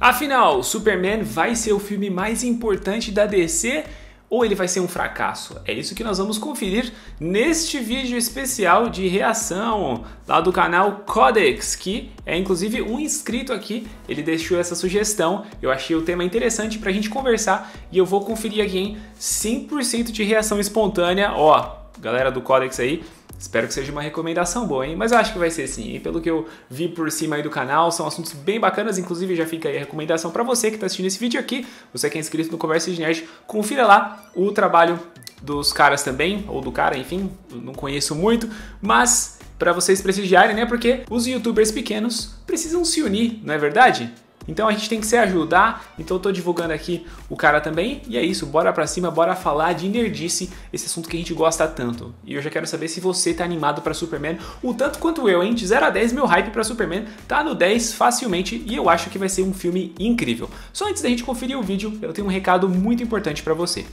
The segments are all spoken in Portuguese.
Afinal, Superman vai ser o filme mais importante da DC ou ele vai ser um fracasso? É isso que nós vamos conferir neste vídeo especial de reação lá do canal Codex, que é inclusive um inscrito aqui, ele deixou essa sugestão, eu achei o tema interessante pra gente conversar e eu vou conferir aqui em 100% de reação espontânea, ó, galera do Codex aí. Espero que seja uma recomendação boa, hein? Mas eu acho que vai ser sim. E pelo que eu vi por cima aí do canal, são assuntos bem bacanas. Inclusive, já fica aí a recomendação para você que está assistindo esse vídeo aqui. Você que é inscrito no Conversa de Nerd, confira lá o trabalho dos caras também, ou do cara, enfim, não conheço muito, mas para vocês prestigiarem, né? Porque os youtubers pequenos precisam se unir, não é verdade? Então a gente tem que se ajudar, então eu tô divulgando aqui o cara também, e é isso, bora pra cima, bora falar de nerdice, esse assunto que a gente gosta tanto. E eu já quero saber se você tá animado pra Superman, o tanto quanto eu, hein? De 0 a 10, meu hype pra Superman tá no 10 facilmente, e eu acho que vai ser um filme incrível. Só antes da gente conferir o vídeo, eu tenho um recado muito importante pra você.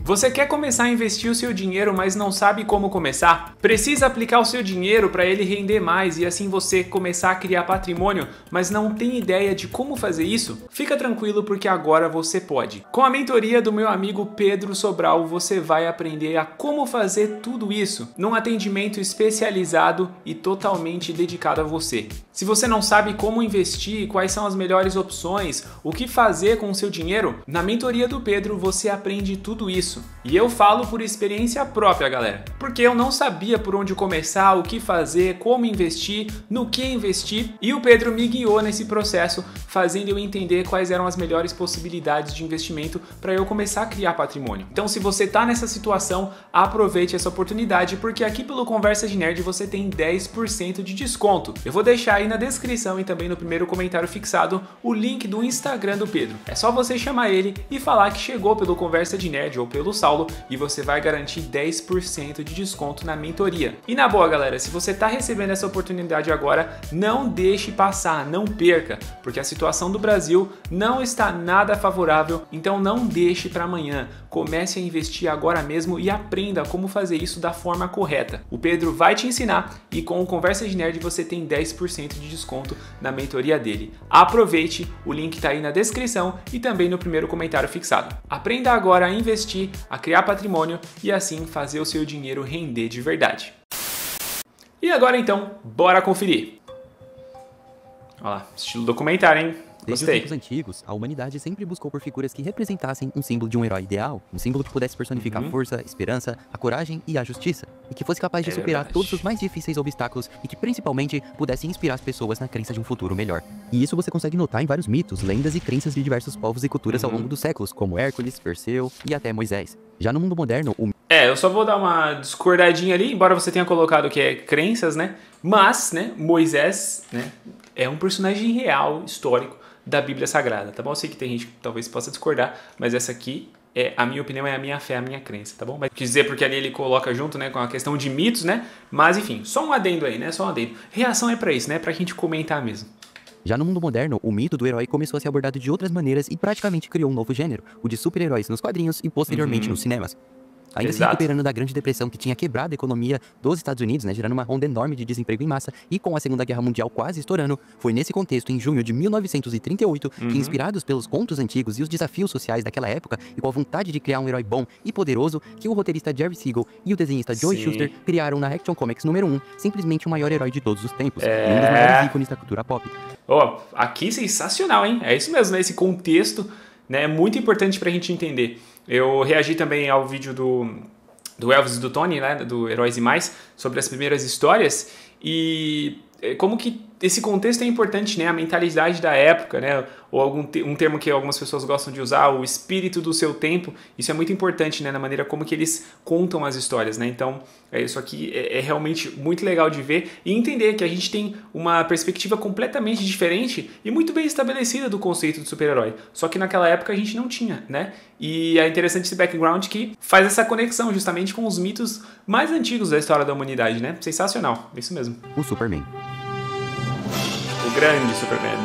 Você quer começar a investir o seu dinheiro, mas não sabe como começar? Precisa aplicar o seu dinheiro para ele render mais e assim você começar a criar patrimônio, mas não tem ideia de como fazer isso? Fica tranquilo porque agora você pode. Com a mentoria do meu amigo Pedro Sobral, você vai aprender a como fazer tudo isso num atendimento especializado e totalmente dedicado a você. Se você não sabe como investir, quais são as melhores opções, o que fazer com o seu dinheiro, na mentoria do Pedro você aprende tudo isso. E eu falo por experiência própria, galera. Porque eu não sabia por onde começar, o que fazer, como investir, no que investir, e o Pedro me guiou nesse processo, fazendo eu entender quais eram as melhores possibilidades de investimento para eu começar a criar patrimônio. Então, se você tá nessa situação, aproveite essa oportunidade, porque aqui pelo Conversa de Nerd você tem 10% de desconto. Eu vou deixar aí na descrição e também no primeiro comentário fixado o link do Instagram do Pedro. É só você chamar ele e falar que chegou pelo Conversa de Nerd ou pelo Saulo e você vai garantir 10% de desconto na mentoria. E na boa, galera, se você tá recebendo essa oportunidade agora, não deixe passar, não perca, porque a situação do Brasil não está nada favorável, então não deixe para amanhã. Comece a investir agora mesmo e aprenda como fazer isso da forma correta. O Pedro vai te ensinar e com o Conversa de Nerd você tem 10% de desconto na mentoria dele. Aproveite, o link tá aí na descrição e também no primeiro comentário fixado. Aprenda agora a investir, a criar patrimônio e assim fazer o seu dinheiro render de verdade. E agora então, bora conferir. Olha lá, estilo documentário, hein? Desde os tempos antigos, a humanidade sempre buscou por figuras que representassem um símbolo de um herói ideal, um símbolo que pudesse personificar a força, a esperança, a coragem e a justiça, e que fosse capaz de superar todos os mais difíceis obstáculos e que principalmente pudesse inspirar as pessoas na crença de um futuro melhor. E isso você consegue notar em vários mitos, lendas e crenças de diversos povos e culturas ao longo dos séculos, como Hércules, Perseu e até Moisés. Já no mundo moderno, eu só vou dar uma discordadinha ali, embora você tenha colocado que é crenças, né? Mas, né, Moisés, né, é um personagem real, histórico, da Bíblia Sagrada, tá bom? Eu sei que tem gente que talvez possa discordar, mas essa aqui é a minha opinião, é a minha fé, a minha crença, tá bom? Mas quis dizer porque ali ele coloca junto, né, com a questão de mitos, né? Mas enfim, só um adendo aí, né? Só um adendo. Reação é pra isso, né? Pra gente comentar mesmo. Já no mundo moderno, o mito do herói começou a ser abordado de outras maneiras e praticamente criou um novo gênero, o de super-heróis nos quadrinhos e posteriormente nos cinemas. Ainda se recuperando da Grande Depressão que tinha quebrado a economia dos Estados Unidos, né, gerando uma onda enorme de desemprego em massa, e com a Segunda Guerra Mundial quase estourando, foi nesse contexto, em junho de 1938, que, inspirados pelos contos antigos e os desafios sociais daquela época, e com a vontade de criar um herói bom e poderoso, que o roteirista Jerry Siegel e o desenhista Joe Shuster criaram na Action Comics número 1, simplesmente o maior herói de todos os tempos, e um dos maiores ícones da cultura pop. Aqui sensacional, hein? É isso mesmo, né? Esse contexto, né, é muito importante pra gente entender. Eu reagi também ao vídeo do Elvis e do Tony, né, do Heróis e Mais, sobre as primeiras histórias e como que esse contexto é importante, né, a mentalidade da época, né, ou um termo que algumas pessoas gostam de usar, o espírito do seu tempo, isso é muito importante, né, na maneira como que eles contam as histórias, né, então isso aqui é realmente muito legal de ver e entender que a gente tem uma perspectiva completamente diferente e muito bem estabelecida do conceito de super-herói, só que naquela época a gente não tinha, né, e é interessante esse background que faz essa conexão justamente com os mitos mais antigos da história da humanidade, né, sensacional, é isso mesmo. O Superman. O grande Superman.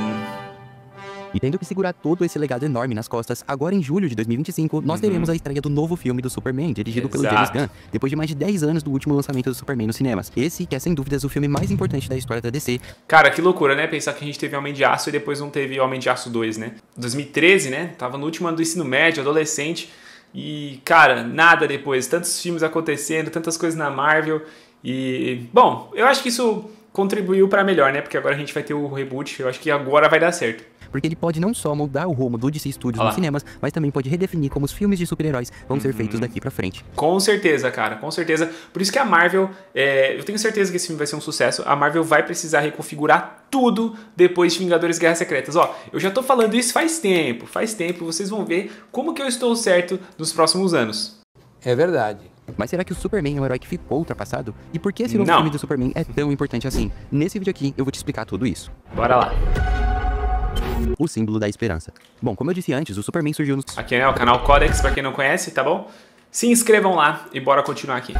E tendo que segurar todo esse legado enorme nas costas, agora em julho de 2025, nós teremos a estreia do novo filme do Superman, dirigido pelo James Gunn, depois de mais de 10 anos do último lançamento do Superman nos cinemas. Esse que é, sem dúvidas, o filme mais importante da história da DC. Cara, que loucura, né? Pensar que a gente teve Homem de Aço e depois não teve Homem de Aço 2, né? 2013, né? Tava no último ano do ensino médio, adolescente. E, cara, nada depois. Tantos filmes acontecendo, tantas coisas na Marvel. E, bom, eu acho que isso contribuiu pra melhor, né? Porque agora a gente vai ter o reboot. Eu acho que agora vai dar certo. Porque ele pode não só moldar o rumo do DC Studios nos cinemas, mas também pode redefinir como os filmes de super-heróis vão ser feitos daqui pra frente. Com certeza, cara, com certeza. Por isso que a Marvel, eu tenho certeza que esse filme vai ser um sucesso. A Marvel vai precisar reconfigurar tudo depois de Vingadores Guerras Secretas. Ó, eu já tô falando isso faz tempo, vocês vão ver como que eu estou certo nos próximos anos. É verdade. Mas será que o Superman é um herói que ficou ultrapassado? E por que esse novo filme do Superman é tão importante assim? Nesse vídeo aqui eu vou te explicar tudo isso. Bora lá. O símbolo da esperança. Bom, como eu disse antes, o Superman surgiu nos... Aqui é o canal Codex, pra quem não conhece, tá bom? Se inscrevam lá e bora continuar aqui.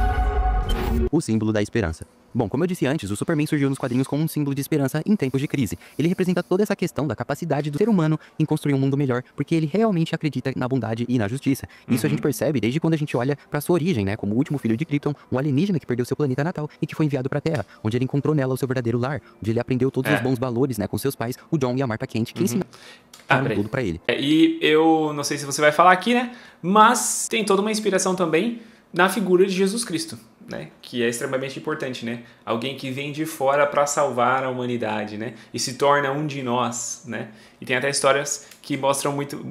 O símbolo da esperança. Bom, como eu disse antes, o Superman surgiu nos quadrinhos como um símbolo de esperança em tempos de crise. Ele representa toda essa questão da capacidade do ser humano em construir um mundo melhor, porque ele realmente acredita na bondade e na justiça. Isso a gente percebe desde quando a gente olha pra sua origem, né? Como o último filho de Krypton, um alienígena que perdeu seu planeta natal e que foi enviado pra Terra, onde ele encontrou nela o seu verdadeiro lar, onde ele aprendeu todos os bons valores, né? Com seus pais, o John e a Martha Kent, que ensinaram tudo pra ele. E eu não sei se você vai falar aqui, né? Mas tem toda uma inspiração também na figura de Jesus Cristo, né? Que é extremamente importante, né? Alguém que vem de fora para salvar a humanidade, né? E se torna um de nós, né? E tem até histórias que mostram muito,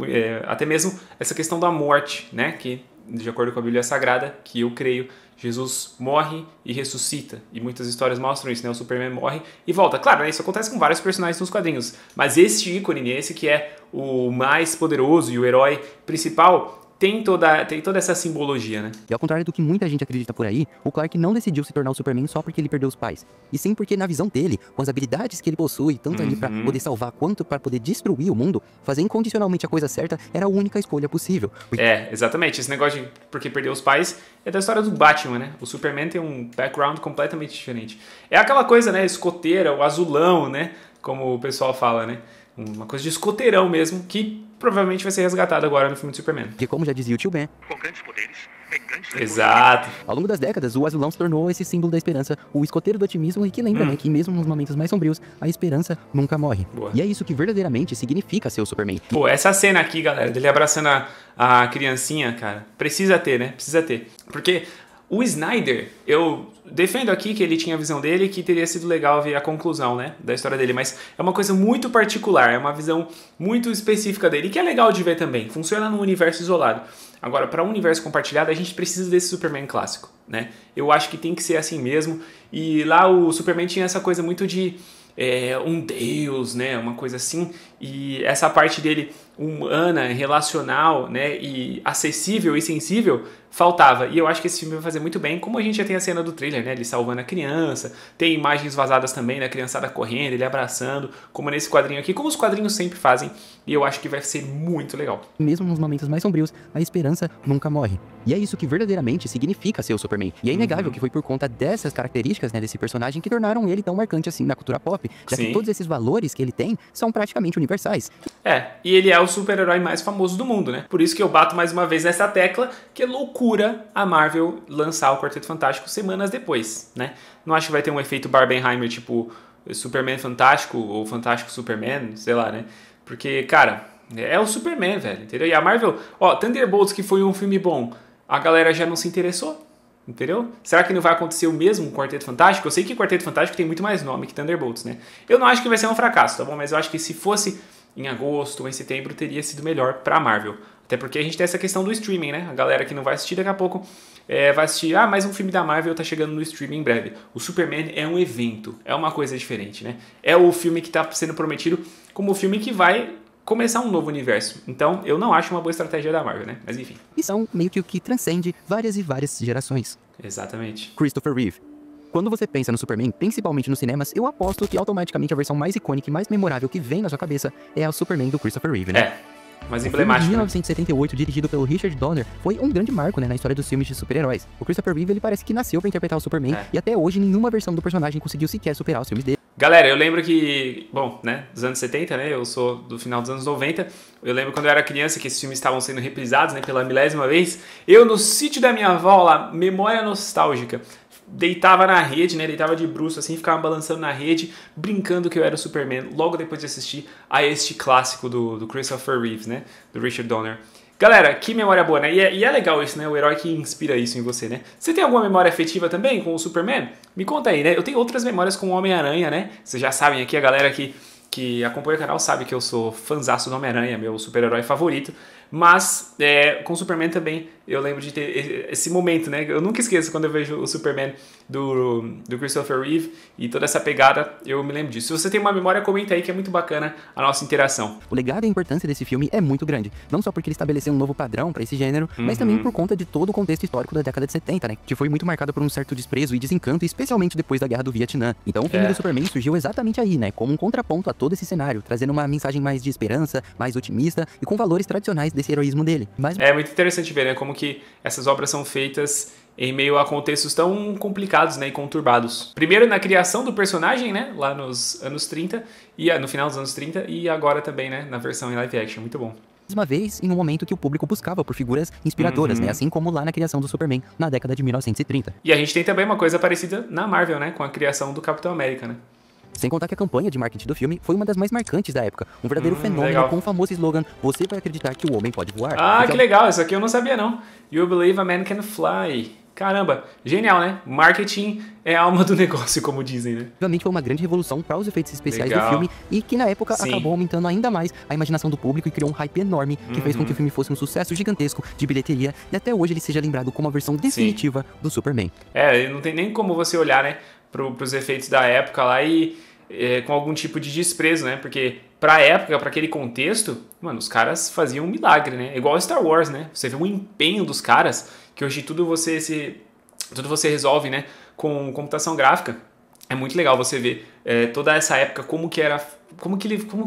até mesmo essa questão da morte, né? Que, de acordo com a Bíblia Sagrada, que eu creio, Jesus morre e ressuscita. E muitas histórias mostram isso, né? O Superman morre e volta. Claro, né? Isso acontece com vários personagens nos quadrinhos. Mas este ícone, esse que é o mais poderoso e o herói principal, tem toda essa simbologia, né? E ao contrário do que muita gente acredita por aí, o Clark não decidiu se tornar o Superman só porque ele perdeu os pais. E sim porque, na visão dele, com as habilidades que ele possui, tanto ali pra poder salvar quanto pra poder destruir o mundo, fazer incondicionalmente a coisa certa era a única escolha possível. Exatamente. Esse negócio de porque perdeu os pais é da história do Batman, né? O Superman tem um background completamente diferente. É aquela coisa, né? Escoteira, o azulão, né? Como o pessoal fala, né? Uma coisa de escoteirão mesmo, que provavelmente vai ser resgatado agora no filme de Superman. Porque como já dizia o tio Ben, com grandes poderes, vem grandes Exato. Ao longo das décadas, o azulão se tornou esse símbolo da esperança, o escoteiro do otimismo e que lembra, né, que mesmo nos momentos mais sombrios, a esperança nunca morre. Boa. E é isso que verdadeiramente significa ser o Superman. Pô, essa cena aqui, galera, dele abraçando a criancinha, cara, precisa ter, né? Precisa ter. Porque o Snyder, eu defendo aqui que ele tinha a visão dele e que teria sido legal ver a conclusão, né, da história dele, mas é uma coisa muito particular, é uma visão muito específica dele, que é legal de ver também, funciona num universo isolado. Agora, para um universo compartilhado, a gente precisa desse Superman clássico, né? Eu acho que tem que ser assim mesmo, e lá o Superman tinha essa coisa muito de um deus, né, uma coisa assim, e essa parte dele humana, relacional, né, e acessível e sensível faltava, e eu acho que esse filme vai fazer muito bem, como a gente já tem a cena do trailer, né, ele salvando a criança, tem imagens vazadas também da criançada correndo, ele abraçando, como nesse quadrinho aqui, como os quadrinhos sempre fazem, e eu acho que vai ser muito legal. Mesmo nos momentos mais sombrios, a esperança nunca morre. E é isso que verdadeiramente significa ser o Superman. E é inegável que foi por conta dessas características, né, desse personagem que tornaram ele tão marcante assim na cultura pop, já que todos esses valores que ele tem são praticamente universais. E ele é o super-herói mais famoso do mundo, né? Por isso que eu bato mais uma vez nessa tecla, que é loucura a Marvel lançar o Quarteto Fantástico semanas depois, né? Não acho que vai ter um efeito Barbenheimer, tipo Superman Fantástico ou Fantástico Superman, sei lá, né? Porque, cara, é o Superman, velho, entendeu? E a Marvel, Thunderbolts, que foi um filme bom, a galera já não se interessou, entendeu? Será que não vai acontecer o mesmo com o Quarteto Fantástico? Eu sei que o Quarteto Fantástico tem muito mais nome que Thunderbolts, né? Eu não acho que vai ser um fracasso, tá bom? Mas eu acho que se fosse em agosto ou em setembro, teria sido melhor pra Marvel. Até porque a gente tem essa questão do streaming, né? A galera que não vai assistir daqui a pouco vai assistir, mais um filme da Marvel tá chegando no streaming em breve. O Superman é um evento, é uma coisa diferente, né? É o filme que tá sendo prometido como o filme que vai começar um novo universo. Então, eu não acho uma boa estratégia da Marvel, né? Mas enfim. E são meio que o que transcende várias e várias gerações. Exatamente. Christopher Reeve. Quando você pensa no Superman, principalmente nos cinemas, eu aposto que automaticamente a versão mais icônica e mais memorável que vem na sua cabeça é o Superman do Christopher Reeve, né? Mas emblemático. Em 1978, dirigido pelo Richard Donner, foi um grande marco, né, na história dos filmes de super-heróis. O Christopher Reeve, ele parece que nasceu pra interpretar o Superman, e até hoje nenhuma versão do personagem conseguiu sequer superar os filmes dele. Galera, eu lembro que, bom, né, dos anos 70, né, eu sou do final dos anos 90, eu lembro quando eu era criança que esses filmes estavam sendo reprisados, né, pela milésima vez, eu no sítio da minha avó lá, memória nostálgica, deitava na rede, né, deitava de bruço assim, ficava balançando na rede, brincando que eu era o Superman, logo depois de assistir a este clássico do Christopher Reeves, né, do Richard Donner. Galera, que memória boa, né? E é legal isso, né? O herói que inspira isso em você, né? Você tem alguma memória afetiva também com o Superman? Me conta aí, né? Eu tenho outras memórias com o Homem-Aranha, né? Vocês já sabem aqui, a galera que acompanha o canal sabe que eu sou fãzaço do Homem-Aranha, meu super-herói favorito. Mas com o Superman também eu lembro de ter esse momento, né? Eu nunca esqueço quando eu vejo o Superman do Christopher Reeve e toda essa pegada, eu me lembro disso. Se você tem uma memória, comenta aí que é muito bacana a nossa interação. O legado e a importância desse filme é muito grande, não só porque ele estabeleceu um novo padrão para esse gênero, mas também por conta de todo o contexto histórico da década de 70, né? Que foi muito marcado por um certo desprezo e desencanto, especialmente depois da Guerra do Vietnã. Então o filme do Superman surgiu exatamente aí, né? Como um contraponto a todo esse cenário, trazendo uma mensagem mais de esperança, mais otimista e com valores tradicionais desse heroísmo dele. Mas... é muito interessante ver, né? Como que essas obras são feitas em meio a contextos tão complicados, né, e conturbados. Primeiro na criação do personagem, né, lá nos anos 30, e no final dos anos 30, e agora também, né, na versão em live action. Muito bom. Uma vez em um momento que o público buscava por figuras inspiradoras, né? Assim como lá na criação do Superman, na década de 1930. E a gente tem também uma coisa parecida na Marvel, né? Com a criação do Capitão América, né? Sem contar que a campanha de marketing do filme foi uma das mais marcantes da época. Um verdadeiro fenômeno legal. Com o famoso slogan, você vai acreditar que o homem pode voar. Ah, que legal, isso aqui eu não sabia não. You believe a man can fly. Caramba, genial, né? Marketing é a alma do negócio, como dizem, né? Obviamente foi uma grande revolução para os efeitos especiais legal. do filme e que na época acabou aumentando ainda mais a imaginação do público e criou um hype enorme que fez com que o filme fosse um sucesso gigantesco de bilheteria e até hoje ele seja lembrado como a versão definitiva do Superman. Não tem nem como você olhar, né, pros efeitos da época lá e com algum tipo de desprezo, né? Porque pra época, pra aquele contexto, mano, os caras faziam um milagre, né? Igual Star Wars, né? Você vê o empenho dos caras, que hoje tudo você resolve, né, com computação gráfica. É muito legal você ver toda essa época, como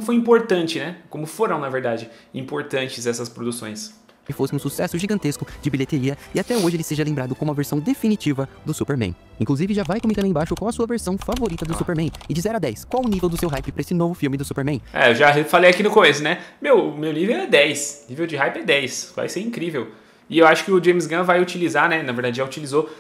foi importante, né? Como foram, na verdade, importantes essas produções. Que fosse um sucesso gigantesco de bilheteria e até hoje ele seja lembrado como a versão definitiva do Superman. Inclusive já vai comentando aí embaixo qual a sua versão favorita do Superman. E de 0 a 10, qual o nível do seu hype pra esse novo filme do Superman? Eu já falei aqui no começo, né? Meu nível é 10, nível de hype é 10, vai ser incrível. E eu acho que o James Gunn vai utilizar, né? Na verdade já utilizou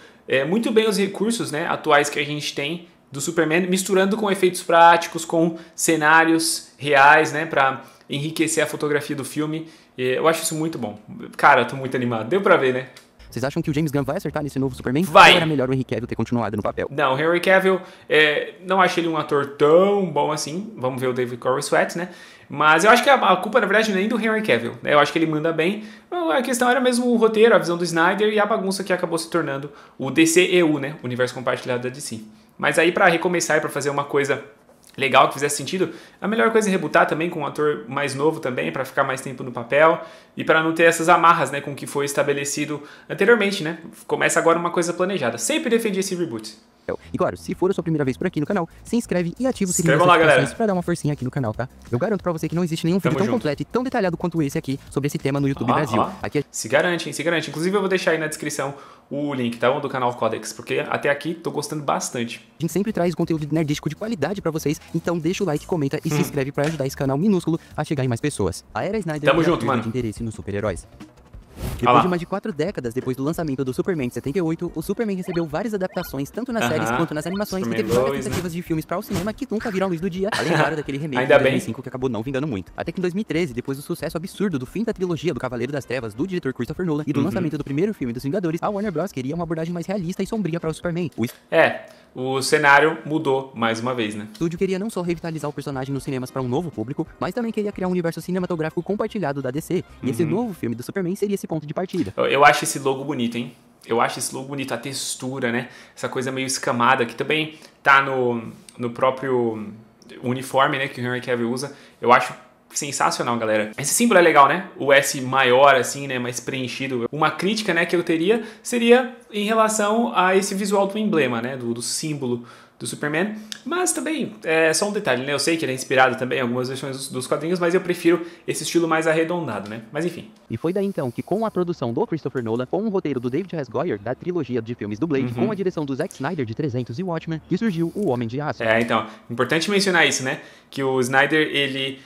muito bem os recursos, né, atuais que a gente tem do Superman, misturando com efeitos práticos, com cenários reais, né, pra enriquecer a fotografia do filme. Eu acho isso muito bom. Cara, eu tô muito animado. Deu pra ver, né? Vocês acham que o James Gunn vai acertar nesse novo Superman? Vai! Ou era melhor o Henry Cavill ter continuado no papel? Não, o Henry Cavill, não acho ele um ator tão bom assim. Vamos ver o David Corenswet, né? Mas eu acho que a culpa, na verdade, nem do Henry Cavill, né? Eu acho que ele manda bem. A questão era mesmo o roteiro, a visão do Snyder e a bagunça que acabou se tornando o DCEU, né? O universo compartilhado da DC. Mas aí, pra recomeçar e pra fazer uma coisa legal, que fizesse sentido, a melhor coisa é rebutar também com um ator mais novo também, pra ficar mais tempo no papel e pra não ter essas amarras, né, com o que foi estabelecido anteriormente, né? Começa agora uma coisa planejada. Sempre defendi esse reboot. E claro, se for a sua primeira vez por aqui no canal, se inscreve e ativa o sininho das notificações pra dar uma forcinha aqui no canal, tá? Eu garanto pra você que não existe nenhum vídeo tão completo e tão detalhado quanto esse aqui sobre esse tema no YouTube Brasil. Aqui Se garante, hein? Se garante. Inclusive eu vou deixar aí na descrição o link, tá? Do canal Codex, porque até aqui tô gostando bastante. A gente sempre traz conteúdo nerdístico de qualidade pra vocês, então deixa o like, comenta e se inscreve pra ajudar esse canal minúsculo a chegar em mais pessoas. A era Snyder Tamo junto, mano. De interesse nos super-heróis. Depois de mais de 4 décadas depois do lançamento do Superman de 78, o Superman recebeu várias adaptações, tanto nas séries quanto nas animações, e teve várias tentativas de filmes para o cinema que nunca viram a luz do dia, além, claro, daquele remake de 2005 que acabou não vingando muito. Até que em 2013, depois do sucesso absurdo do fim da trilogia do Cavaleiro das Trevas do diretor Christopher Nolan e do lançamento do primeiro filme dos Vingadores, a Warner Bros. Queria uma abordagem mais realista e sombria para o Superman. O cenário mudou mais uma vez, né? O estúdio queria não só revitalizar o personagem nos cinemas para um novo público, mas também queria criar um universo cinematográfico compartilhado da DC, e esse novo filme do Superman seria esse ponto de partida. Eu acho esse logo bonito, hein? Eu acho esse logo bonito, a textura, né? Essa coisa meio escamada, que também tá no próprio uniforme, né, que o Henry Cavill usa. Eu acho sensacional, galera. Esse símbolo é legal, né? O S maior, assim, né? Mais preenchido. Uma crítica, né, que eu teria seria em relação a esse visual do emblema, né? Do símbolo do Superman, mas também é só um detalhe, né? Eu sei que ele é inspirado também em algumas versões dos quadrinhos, mas eu prefiro esse estilo mais arredondado, né? Mas enfim. E foi daí então que, com a produção do Christopher Nolan, com o roteiro do David S. Goyer, da trilogia de filmes do Blade, com a direção do Zack Snyder de 300 e Watchmen, que surgiu o Homem de Aço. Então, importante mencionar isso, né? Que o Snyder, ele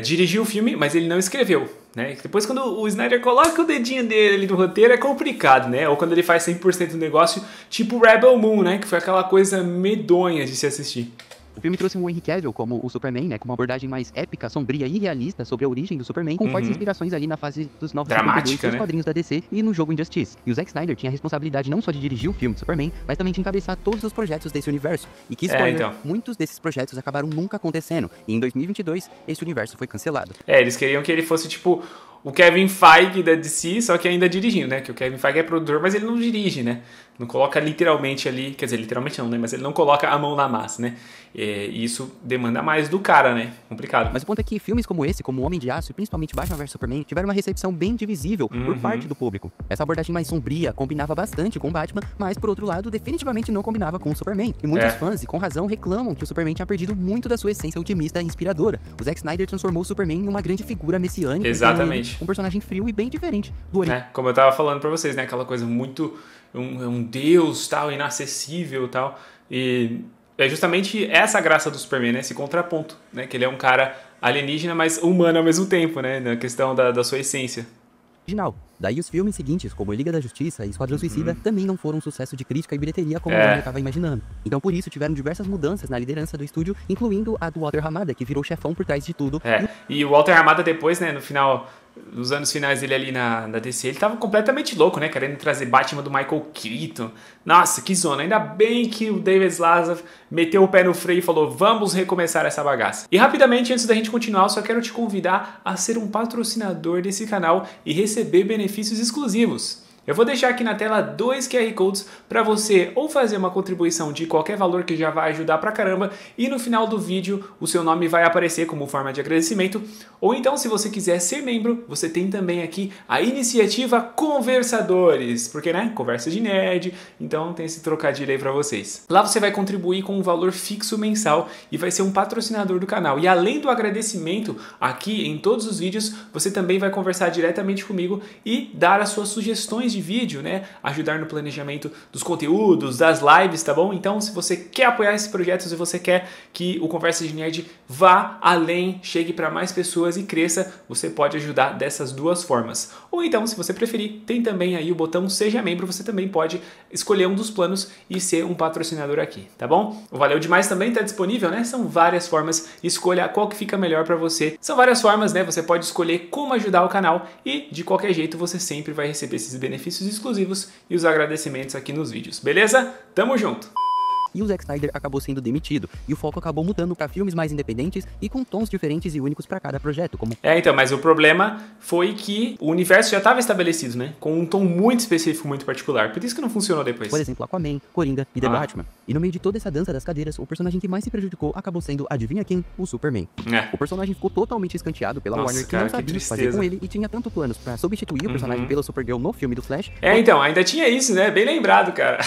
dirigiu o filme, mas ele não escreveu, né? Depois, quando o Snyder coloca o dedinho dele ali no roteiro, é complicado, né? Ou quando ele faz 100% do negócio, tipo Rebel Moon, né? Que foi aquela coisa medonha de se assistir. O filme trouxe o Henry Cavill como o Superman, né, com uma abordagem mais épica, sombria e realista sobre a origem do Superman, com fortes inspirações ali na fase dos 952 dos quadrinhos da DC e no jogo Injustice. E o Zack Snyder tinha a responsabilidade não só de dirigir o filme do Superman, mas também de encabeçar todos os projetos desse universo. E que spoiler, muitos desses projetos acabaram nunca acontecendo. E em 2022, esse universo foi cancelado. Eles queriam que ele fosse tipo o Kevin Feige da DC, só que ainda dirigindo, né? Que o Kevin Feige é produtor, mas ele não dirige, né? Não coloca literalmente ali, quer dizer, literalmente não, né? Mas ele não coloca a mão na massa, né? E isso demanda mais do cara, né? Complicado. Mas o ponto é que filmes como esse, como O Homem de Aço e principalmente Batman vs Superman, tiveram uma recepção bem divisível por parte do público. Essa abordagem mais sombria combinava bastante com Batman, mas por outro lado, definitivamente não combinava com o Superman. E muitos fãs, e com razão, reclamam que o Superman tinha perdido muito da sua essência otimista e inspiradora. O Zack Snyder transformou o Superman em uma grande figura messiânica. Exatamente. Um personagem frio e bem diferente do original. Como eu tava falando pra vocês, né? Aquela coisa muito... um deus, tal, inacessível, tal. E é justamente essa a graça do Superman, né? Esse contraponto, né? Que ele é um cara alienígena, mas humano ao mesmo tempo, né? Na questão da sua essência. Daí os filmes seguintes, como Liga da Justiça e Esquadrão Suicida, também não foram um sucesso de crítica e bilheteria como eu estava imaginando. Então por isso tiveram diversas mudanças na liderança do estúdio, incluindo a do Walter Hamada, que virou chefão por trás de tudo. E o Walter Hamada depois, né, no final... Nos anos finais dele ali na DC, ele tava completamente louco, né? Querendo trazer Batman do Michael Keaton. Nossa, que zona. Ainda bem que o David Zaslav meteu o pé no freio e falou, vamos recomeçar essa bagaça. E rapidamente, antes da gente continuar, eu só quero te convidar a ser um patrocinador desse canal e receber benefícios exclusivos. Eu vou deixar aqui na tela 2 QR Codes para você ou fazer uma contribuição de qualquer valor que já vai ajudar pra caramba e no final do vídeo o seu nome vai aparecer como forma de agradecimento. Ou então, se você quiser ser membro, você tem também aqui a iniciativa Conversadores, porque, né, conversa de nerd, então tem esse trocadilho aí pra vocês. Lá você vai contribuir com um valor fixo mensal e vai ser um patrocinador do canal. E além do agradecimento, aqui em todos os vídeos, você também vai conversar diretamente comigo e dar as suas sugestões de vídeo, né? Ajudar no planejamento dos conteúdos, das lives, tá bom? Então, se você quer apoiar esse projeto, se você quer que o Conversa de Nerd vá além, chegue para mais pessoas e cresça, você pode ajudar dessas duas formas. Ou então, se você preferir, tem também aí o botão Seja Membro, você também pode escolher um dos planos e ser um patrocinador aqui, tá bom? O Valeu Demais também está disponível, né? São várias formas, escolha qual que fica melhor para você. São várias formas, né? Você pode escolher como ajudar o canal e, de qualquer jeito, você sempre vai receber esses benefícios exclusivos e os agradecimentos aqui nos vídeos, beleza? Tamo junto! E o Zack Snyder acabou sendo demitido, e o foco acabou mudando para filmes mais independentes e com tons diferentes e únicos para cada projeto, como... então, mas o problema foi que o universo já estava estabelecido, né? Com um tom muito específico, muito particular, por isso que não funcionou depois. Por exemplo, Aquaman, Coringa e The Batman. E no meio de toda essa dança das cadeiras, o personagem que mais se prejudicou acabou sendo, adivinha quem? O Superman. O personagem ficou totalmente escanteado pela Warner, que não sabia o que fazer com ele, e tinha tanto planos para substituir o personagem pela Supergirl no filme do Flash. Então, ainda tinha isso, né? Bem lembrado, cara.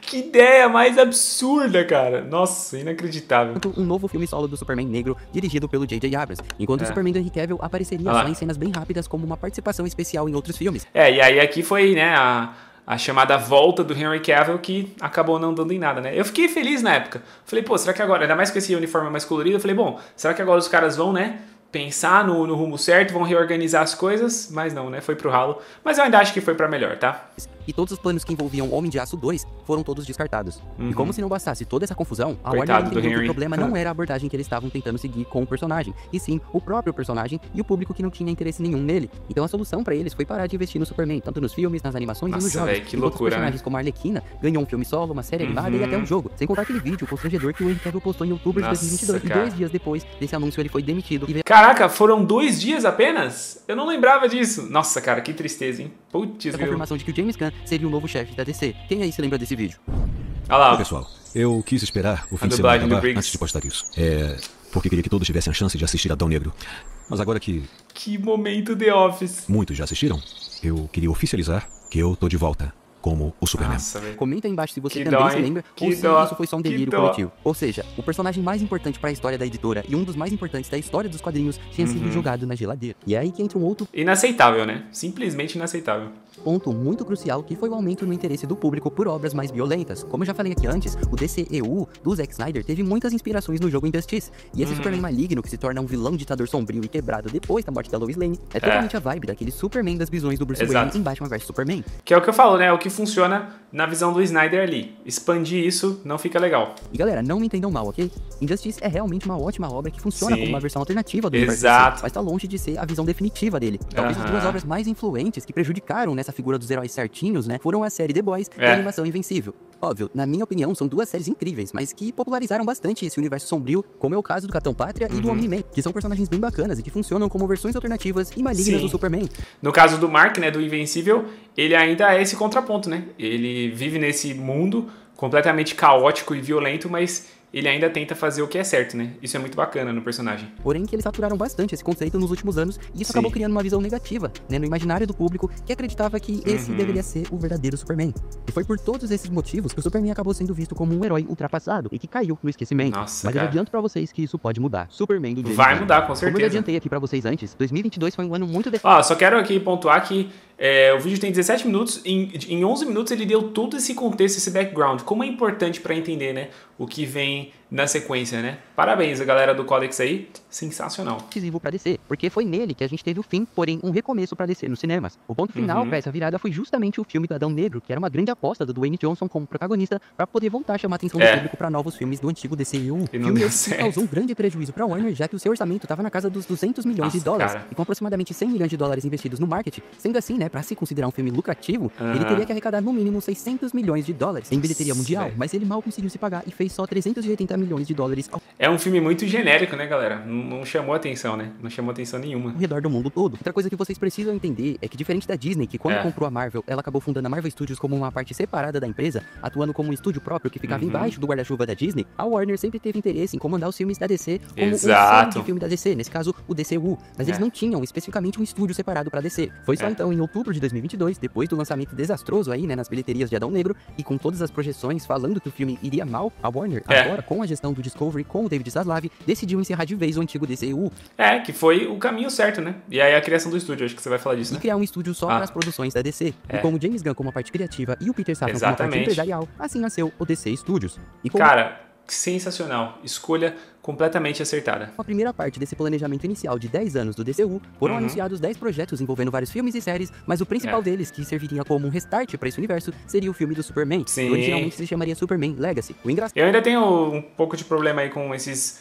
Que ideia mais absurda, cara. Nossa, inacreditável. Um novo filme solo do Superman negro, dirigido pelo J.J. Abrams, enquanto o Superman do Henry Cavill apareceria só em cenas bem rápidas como uma participação especial em outros filmes. E aí aqui foi, né, a chamada volta do Henry Cavill, que acabou não dando em nada, né? Eu fiquei feliz na época. Falei, pô, será que agora, ainda mais com esse uniforme mais colorido, eu falei, bom, será que agora os caras vão, né, pensar no rumo certo, vão reorganizar as coisas? Mas não, né, foi pro ralo. Mas eu ainda acho que foi pra melhor, tá? E todos os planos que envolviam Homem de Aço 2 foram todos descartados. E como se não bastasse toda essa confusão, a Warner entendeu que o problema não era a abordagem que eles estavam tentando seguir com o personagem, e sim o próprio personagem e o público que não tinha interesse nenhum nele. Então a solução pra eles foi parar de investir no Superman, tanto nos filmes, nas animações e nos jogos. Véio, que loucura, personagens como a Arlequina ganhou um filme solo, uma série animada e até um jogo. Sem contar aquele vídeo constrangedor que o Henry Cavill postou em outubro de 2022. E 2 dias depois desse anúncio ele foi demitido. Caraca, foram 2 dias apenas? Eu não lembrava disso. Nossa, cara, que tristeza, hein? Putz, a confirmação de que o James Gunn seria o novo chefe da DC. Quem aí se lembra desse vídeo? Olha lá. Oi, pessoal, eu quis esperar o fim de semana acabar antes de postar isso. Porque queria que todos tivessem a chance de assistir Adão Negro. Mas agora que... Que momento The Office. Muitos já assistiram, eu queria oficializar que eu tô de volta como o Superman. Nossa, velho. Comenta aí embaixo se você Que também dó, se hein? lembra Que ou se dó. isso foi só um Que delírio dó. coletivo. Ou seja, o personagem mais importante pra história da editora e um dos mais importantes da história dos quadrinhos tinha sido jogado na geladeira. E é aí que entra um outro Inaceitável, né? Simplesmente inaceitável. ponto muito crucial, que foi o aumento no interesse do público por obras mais violentas. Como eu já falei aqui antes, o DCEU do Zack Snyder teve muitas inspirações no jogo Injustice. E esse Superman maligno, que se torna um vilão ditador sombrio e quebrado depois da morte da Lois Lane, é totalmente a vibe daquele Superman das visões do Bruce Exato. Wayne em Batman vs Superman. Que é o que eu falo, né? O que funciona na visão do Snyder ali. Expandir isso não fica legal. E galera, não me entendam mal, ok? Injustice é realmente uma ótima obra que funciona Sim. como uma versão alternativa do universo Exato. DC, mas tá longe de ser a visão definitiva dele. Talvez as duas obras mais influentes que prejudicaram nessa figura dos heróis certinhos, né, foram a série The Boys e a animação Invencível. Óbvio, na minha opinião, são duas séries incríveis, mas que popularizaram bastante esse universo sombrio, como é o caso do Capitão Pátria e do Omni-Man, que são personagens bem bacanas e que funcionam como versões alternativas e malignas do Superman. No caso do Mark, né, do Invencível, ele ainda é esse contraponto, né? Ele vive nesse mundo completamente caótico e violento, mas ele ainda tenta fazer o que é certo, né? Isso é muito bacana no personagem. Porém que eles saturaram bastante esse conceito nos últimos anos e isso acabou criando uma visão negativa, né, no imaginário do público, que acreditava que esse deveria ser o verdadeiro Superman. E foi por todos esses motivos que o Superman acabou sendo visto como um herói ultrapassado e que caiu no esquecimento. Nossa, mas cara. eu adianto pra vocês que isso pode mudar. Superman do James Vai Gunn. mudar, com Como eu já certeza. adiantei aqui pra vocês antes, 2022 foi um ano muito Ó, só quero aqui pontuar que o vídeo tem 17 minutos, em 11 minutos ele deu todo esse contexto, esse background, como é importante pra entender, né, o que vem na sequência, né? Parabéns a galera do Codex aí, sensacional. decisivo pra DC, porque foi nele que a gente teve o fim, porém um recomeço pra DC nos cinemas. O ponto final pra essa virada foi justamente o filme do Adão Negro, que era uma grande aposta do Dwayne Johnson como protagonista pra poder voltar a chamar a atenção do público pra novos filmes do antigo DCU. E não Filme deu esse que certo. causou um grande prejuízo pra Warner, já que o seu orçamento tava na casa dos 200 milhões de Nossa, dólares, cara. e com aproximadamente 100 milhões de dólares investidos no marketing. Sendo assim, né, pra se considerar um filme lucrativo, ele teria que arrecadar no mínimo 600 milhões de dólares em bilheteria mundial, velho. mas ele mal conseguiu se pagar e fez só 380 milhões de dólares ao É um filme muito genérico, né, galera? Não chamou atenção, né? Não chamou atenção nenhuma. redor do mundo todo. Outra coisa que vocês precisam entender é que, diferente da Disney, que quando comprou a Marvel, ela acabou fundando a Marvel Studios como uma parte separada da empresa, atuando como um estúdio próprio que ficava embaixo do guarda-chuva da Disney, a Warner sempre teve interesse em comandar os filmes da DC como um Exato. filme de filme da DC, nesse caso o DCU, mas eles não tinham especificamente um estúdio separado pra DC. Foi só então em outubro de 2022, depois do lançamento desastroso aí, né, nas bilheterias de Adão Negro, e com todas as projeções falando que o filme iria mal, a Warner, agora com a gestão do Discovery com o David Zaslav, decidiu encerrar de vez o antigo DCU Que foi o caminho certo, né? E aí a criação do estúdio, acho que você vai falar disso, e né? criar um estúdio só para as produções da DC. E como James Gunn como a parte criativa e o Peter Safran como a parte Exatamente. empresarial, assim nasceu o DC Studios. E como Cara, sensacional. Escolha completamente acertada. a primeira parte desse planejamento inicial de 10 anos do DCU, foram anunciados 10 projetos envolvendo vários filmes e séries, mas o principal deles, que serviria como um restart para esse universo, seria o filme do Superman, Sim. que originalmente se chamaria Superman Legacy. O engraçado Eu ainda tenho um pouco de problema aí com esses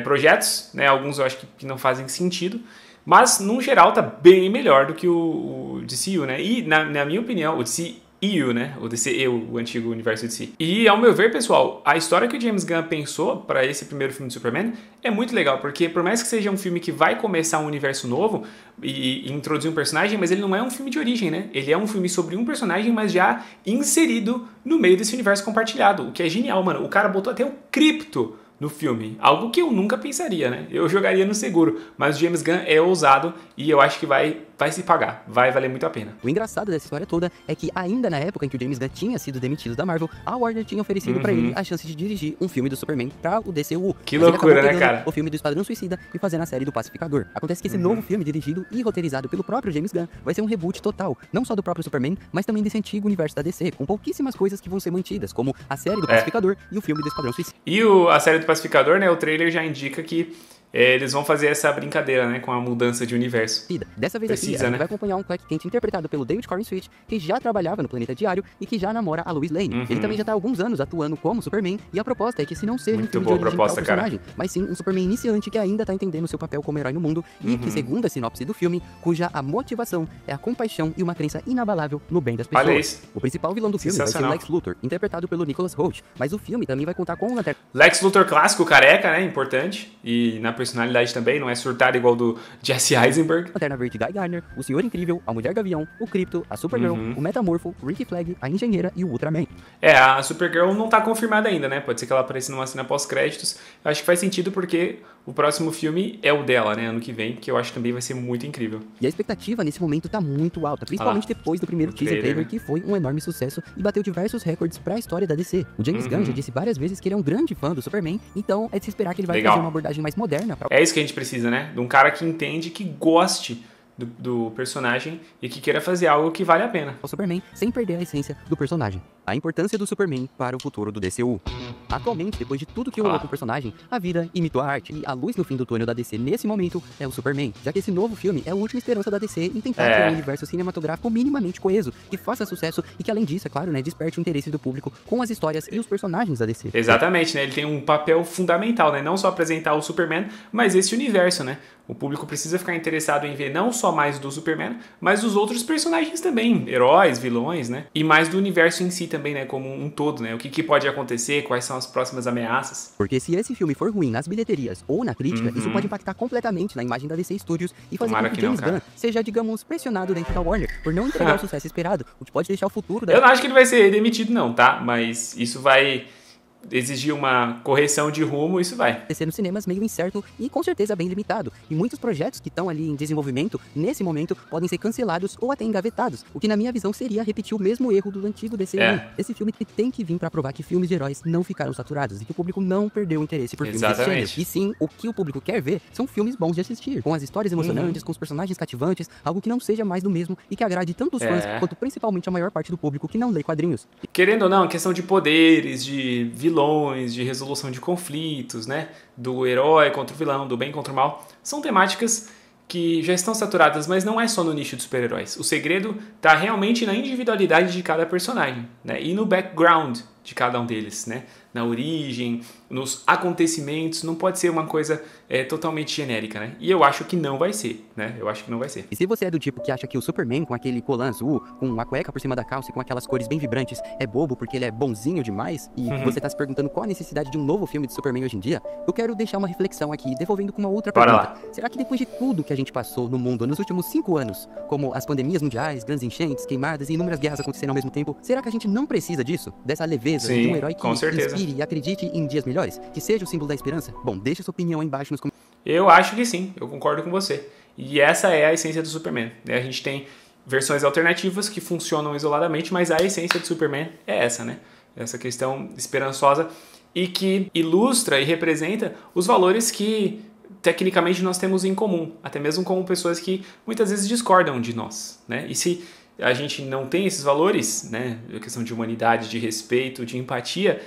projetos, né? Alguns eu acho que não fazem sentido. Mas, no geral, tá bem melhor do que o DCU, né? E, na minha opinião, o DCEU, né? O DCEU, o antigo universo DC. E, ao meu ver, pessoal, a história que o James Gunn pensou para esse primeiro filme do Superman é muito legal, porque por mais que seja um filme que vai começar um universo novo e introduzir um personagem, mas ele não é um filme de origem, né? Ele é um filme sobre um personagem, mas já inserido no meio desse universo compartilhado, o que é genial, mano. O cara botou até o Krypto no filme, algo que eu nunca pensaria, né? Eu jogaria no seguro, mas o James Gunn é ousado e eu acho que vai se pagar, vai valer muito a pena. O engraçado dessa história toda é que ainda na época em que o James Gunn tinha sido demitido da Marvel, a Warner tinha oferecido pra ele a chance de dirigir um filme do Superman pra o DCU. Que Mas ele loucura, acabou né, pegando cara? o filme do Esquadrão Suicida e fazendo a série do Pacificador. Acontece que esse novo filme, dirigido e roteirizado pelo próprio James Gunn, vai ser um reboot total, não só do próprio Superman, mas também desse antigo universo da DC, com pouquíssimas coisas que vão ser mantidas, como a série do Pacificador e o filme do Esquadrão Suicida. E a série do Pacificador, né? O trailer já indica que eles vão fazer essa brincadeira, né? Com a mudança de universo. Dessa vez aqui, a Precisa, gente né? vai acompanhar um Clark Kent interpretado pelo David Corn Switch, que já trabalhava no Planeta Diário e que já namora a Lois Lane. Ele também já tá há alguns anos atuando como Superman, e a proposta é que esse não seja um Muito filme boa de origem proposta, para o personagem, mas sim um Superman iniciante que ainda tá entendendo seu papel como herói no mundo e que, segundo a sinopse do filme, cuja a motivação é a compaixão e uma crença inabalável no bem das pessoas. Olha isso. O principal vilão do filme vai ser o Sensacional. Lex Luthor, interpretado pelo Nicholas Hoult, mas o filme também vai contar com o Lanterna Lex Luthor clássico, careca, né? Importante. E na personalidade também, não é surtado igual do Jesse Eisenberg. Verde Guy Gardner, o Senhor Incrível, a Mulher Gavião, o Krypto, a Supergirl, o Metamorfo, o Ricky Flag, a Engenheira e o Ultraman. A Supergirl não tá confirmada ainda, né? Pode ser que ela apareça numa cena pós-créditos. Eu acho que faz sentido porque o próximo filme é o dela, né? Ano que vem, que eu acho que também vai ser muito incrível. E a expectativa nesse momento tá muito alta, principalmente depois do primeiro teaser trailer, que foi um enorme sucesso e bateu diversos recordes pra história da DC. O James Gunn já disse várias vezes que ele é um grande fã do Superman, então é de se esperar que ele vai fazer uma abordagem mais moderna. É isso que a gente precisa, né? De um cara que entende, que goste do personagem e que queira fazer algo que vale a pena. O Superman sem perder a essência do personagem. A importância do Superman para o futuro do DCU. Atualmente, depois de tudo que rolou com o personagem, a vida imitou a arte e a luz no fim do túnel da DC nesse momento é o Superman, já que esse novo filme é a última esperança da DC em tentar criar um universo cinematográfico minimamente coeso, que faça sucesso e que além disso, é claro, né, desperte o interesse do público com as histórias e os personagens da DC. Exatamente, né? Ele tem um papel fundamental, né? Não só apresentar o Superman, mas esse universo, né? O público precisa ficar interessado em ver não só mais do Superman, mas dos outros personagens também, heróis, vilões, né? E mais do universo em si também, né? Como um todo, né? O que pode acontecer, quais são as próximas ameaças. Porque se esse filme for ruim nas bilheterias ou na crítica, isso pode impactar completamente na imagem da DC Studios e fazer com que James Gunn seja, digamos, pressionado dentro da Warner por não entregar o sucesso esperado, o que pode deixar o futuro da... Eu não acho que ele vai ser demitido não, tá? Mas isso vai exigir uma correção de rumo, isso vai. DC nos cinemas meio incerto e com certeza bem limitado. E muitos projetos que estão ali em desenvolvimento, nesse momento, podem ser cancelados ou até engavetados. O que na minha visão seria repetir o mesmo erro do antigo DCU. Esse filme tem que vir pra provar que filmes de heróis não ficaram saturados e que o público não perdeu o interesse por filmes desse gênero. E sim, o que o público quer ver são filmes bons de assistir, com as histórias emocionantes, com os personagens cativantes, algo que não seja mais do mesmo e que agrade tanto os fãs quanto principalmente a maior parte do público que não lê quadrinhos. Querendo ou não, a questão de poderes, de vilões, de resolução de conflitos, né? Do herói contra o vilão, do bem contra o mal, são temáticas que já estão saturadas, mas não é só no nicho de super-heróis. O segredo está realmente na individualidade de cada personagem, né? E no background de cada um deles, né? Na origem, nos acontecimentos, não pode ser uma coisa totalmente genérica, né? E eu acho que não vai ser, né? Eu acho que não vai ser. E se você é do tipo que acha que o Superman com aquele colã azul, com a cueca por cima da calça e com aquelas cores bem vibrantes é bobo porque ele é bonzinho demais, e você tá se perguntando qual a necessidade de um novo filme de Superman hoje em dia, eu quero deixar uma reflexão aqui, devolvendo com uma outra pergunta. Será que depois de tudo que a gente passou no mundo nos últimos 5 anos, como as pandemias mundiais, grandes enchentes, queimadas e inúmeras guerras acontecendo ao mesmo tempo, será que a gente não precisa disso? Dessa leveza de um herói que inspire e acredite em dias melhores? Que seja o símbolo da esperança? Bom, deixa sua opinião aí embaixo nos comentários. Eu acho que sim, eu concordo com você. E essa é a essência do Superman, né? A gente tem versões alternativas que funcionam isoladamente, mas a essência do Superman é essa, né? Essa questão esperançosa e que ilustra e representa os valores que tecnicamente nós temos em comum, até mesmo como pessoas que muitas vezes discordam de nós, né? E se a gente não tem esses valores, né? A questão de humanidade, de respeito, de empatia,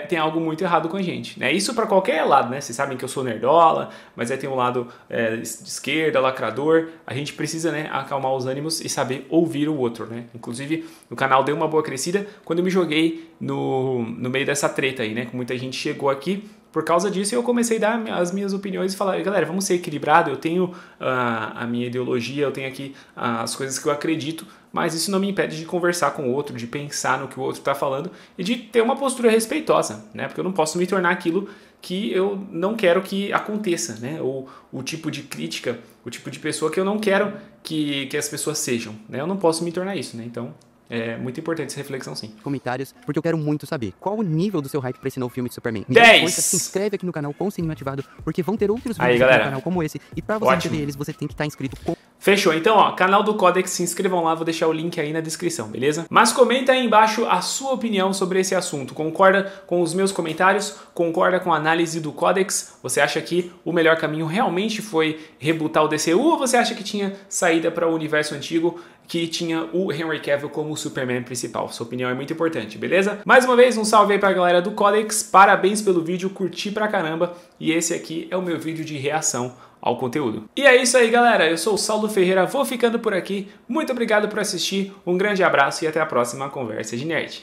tem algo muito errado com a gente, né? Isso para qualquer lado, né? Vocês sabem que eu sou nerdola, mas aí tem um lado de esquerda, lacrador. A gente precisa, né, acalmar os ânimos e saber ouvir o outro, né? Inclusive, o canal deu uma boa crescida quando eu me joguei no meio dessa treta aí, né? Que muita gente chegou aqui. Por causa disso, eu comecei a dar as minhas opiniões e falar, galera, vamos ser equilibrado, eu tenho a minha ideologia, eu tenho aqui as coisas que eu acredito, mas isso não me impede de conversar com o outro, de pensar no que o outro está falando e de ter uma postura respeitosa, né? Porque eu não posso me tornar aquilo que eu não quero que aconteça, né? Ou o tipo de crítica, o tipo de pessoa que eu não quero que as pessoas sejam, né? Eu não posso me tornar isso, né? Então... é muito importante essa reflexão, sim. Comentários, porque eu quero muito saber qual o nível do seu hype pra esse novo filme de Superman. 10! Se inscreve aqui no canal com o sininho ativado, porque vão ter outros vídeos no canal como esse. E pra você ver eles, você tem que estar inscrito com... Fechou, então ó, canal do Codex, se inscrevam lá, vou deixar o link aí na descrição, beleza? Mas comenta aí embaixo a sua opinião sobre esse assunto, concorda com os meus comentários, concorda com a análise do Codex, você acha que o melhor caminho realmente foi rebootar o DCU ou você acha que tinha saída para o universo antigo que tinha o Henry Cavill como o Superman principal? Sua opinião é muito importante, beleza? Mais uma vez, um salve aí pra galera do Codex, parabéns pelo vídeo, curti pra caramba, e esse aqui é o meu vídeo de reação ao conteúdo. E é isso aí, galera, eu sou o Saulo Ferreira, vou ficando por aqui, muito obrigado por assistir, um grande abraço e até a próxima Conversa de Nerd.